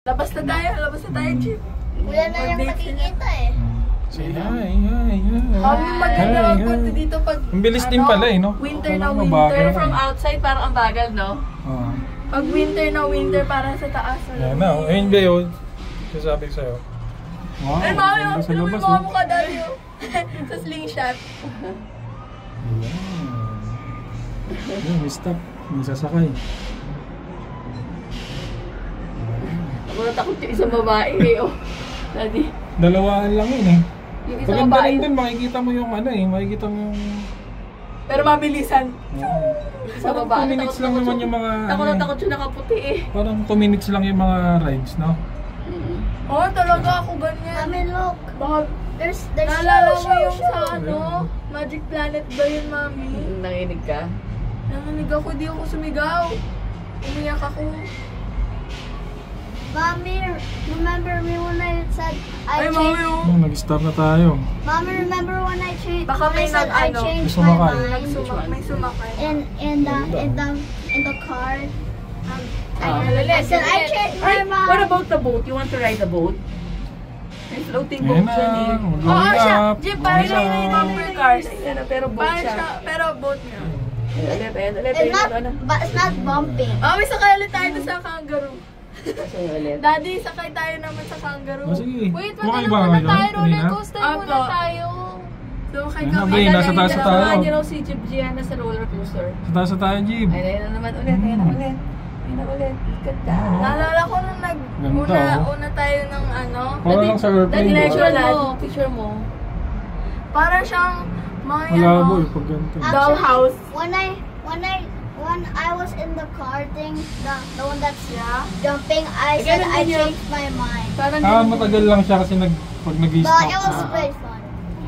Labas na tayo, Jeep. Kuya na yung nakikita eh. Say hi. Kami maganda magpunta dito pag... Ang bilis din pala eh, no? Winter na winter. From outside, parang ang bagal, no? Oo. Pag winter na winter, parang sa taas. Yan na, ayun ba yun? Sasabi ko sa'yo. Wow, ay, mami, ganda sa labas, lumay mo ka dali yun. Sa slingshot. Ayan, may stop. May sasakay. Ako natakot yung isang babae eh, oh. Daddy. Dalawaan lang yun eh. Yung isang Paganda babae. rin dun, makikita mo yung ano eh, makikita mo yung... Pero mabilisan. Sa Parang babae. 2 minutes lang naman yung mga... Takot na takot yung nakaputi eh. Parang 2 minutes lang yung mga rides, no? Oo, talaga ako ganyan. Mami, look. Baka, There's naalala mo yung sa ano, Magic Planet ba yun, mami? Nanginig ka? Nanginig ako, di ako sumigaw. Umiyak ako. Mommy, remember me when I said I Ay, changed? mami, oh. Oh, nag-stop na tayo. Mommy, remember when I changed? Baka may I said I nag-ano, changed may my sumakay. mind May sumakay. in the car. I said I changed my mind. What about the boat? You want to ride the boat? May floating boat Ayan na, dyan eh. we're Oo, going siya. up. Jeep, parang siya Going yung up. bumper cars. Pero boat Parang siya. siya, pero boat niya. Ayan ulit. It's not, but it's not bumping. May sakay ulit tayo sa kangaroo. Kasi ulit. Daddy, sakay tayo naman sa kangaroo. Oh, sige. Wait, Sumakay wala ba muna kayo tayo. kanina? Roller coaster muna tayo. Sumakay Ano kami. ba yun? Nasa taas na tayo. Samahan niyo raw si Jeep Gianna sa roller coaster. Sa taas na tayo, Jeep. Ayun na naman ulit. Ayun na ulit. Ayun na ulit. Ikat ka. Naalala ko nung Ganda, oh. una tayo ng ano. Para lang sa airplane. Daddy, ba? Picture mo. Para siyang mga Malabo ano, eh, pag ganito. dollhouse. When I was in the car thing, the one that's Yeah. jumping, I said Ganun I din yun. changed my mind. Parang Matagal lang siya kasi pag But nag-i-stop it was na. very fun.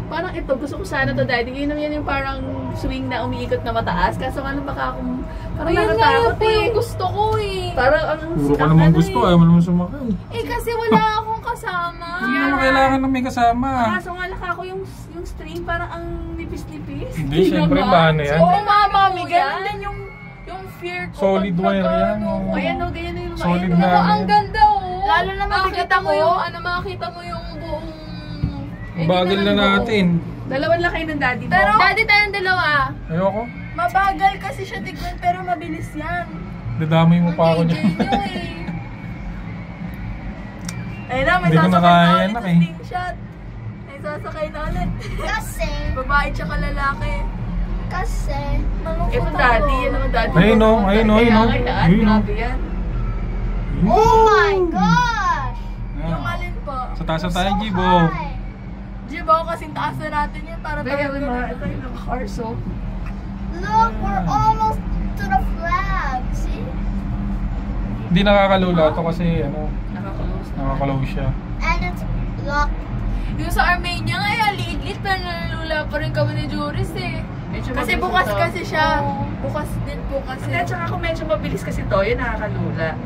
Parang ito, gusto ko sana to daddy. Yun naman yung parang swing na umiikot na mataas. Kaso nga lang baka akong parang Ayun nga nakatakot po eh. yung gusto ko eh. Parang ang Puro ka naman gusto, ayaw mo naman sumakay. Eh kasi wala akong kasama. Hindi naman kailangan na may kasama. Kaso nga lang ako yung stream parang ang nipis-nipis. Hindi, syempre paano yan? Oo nga, mami. Ganun din yung fear ko. Solid wire yan. Ano, Ayan o, ganyan na yung Solid ayan, na. Pero ang ganda oh. Lalo na makikita mabigat mo ako. yung makikita mo yung buong... Bagal na natin. Dalawan lang kayo ng daddy mo. Pero, daddy tayong dalawa. Ayoko. Mabagal kasi siya tignan pero mabilis yan. Dadamay mo pa ako Ang niya. KJ nyo eh. Ayun na, may Hindi ko sasakay na kaya na yan, ulit sa eh. slingshot. May sasakay na ulit. Kasi, Babae tsaka lalaki. kasi, Ito daddy, yan naman daddy. Ayun o, ayun o, ayun o. Kaya nga, Ayun o. grabe yan. oh my gosh! Yung alin po. Sa taas na tayo, So Jibo. high. Jib, ako kasing taas na natin yun para Kaya tayo ito yung car, so. Look, we're almost to the flag. See? Hindi nakakalula ito kasi Nakakalose. nakakalose siya. And it's locked. Yung sa Armenia nga, liit-liit pero nalulula pa rin kami ni Juris eh. Medyo Kasi mabilis bukas ito. kasi siya. Bukas din po kasi. At saka kung medyo mabilis kasi to, yun nakakalula.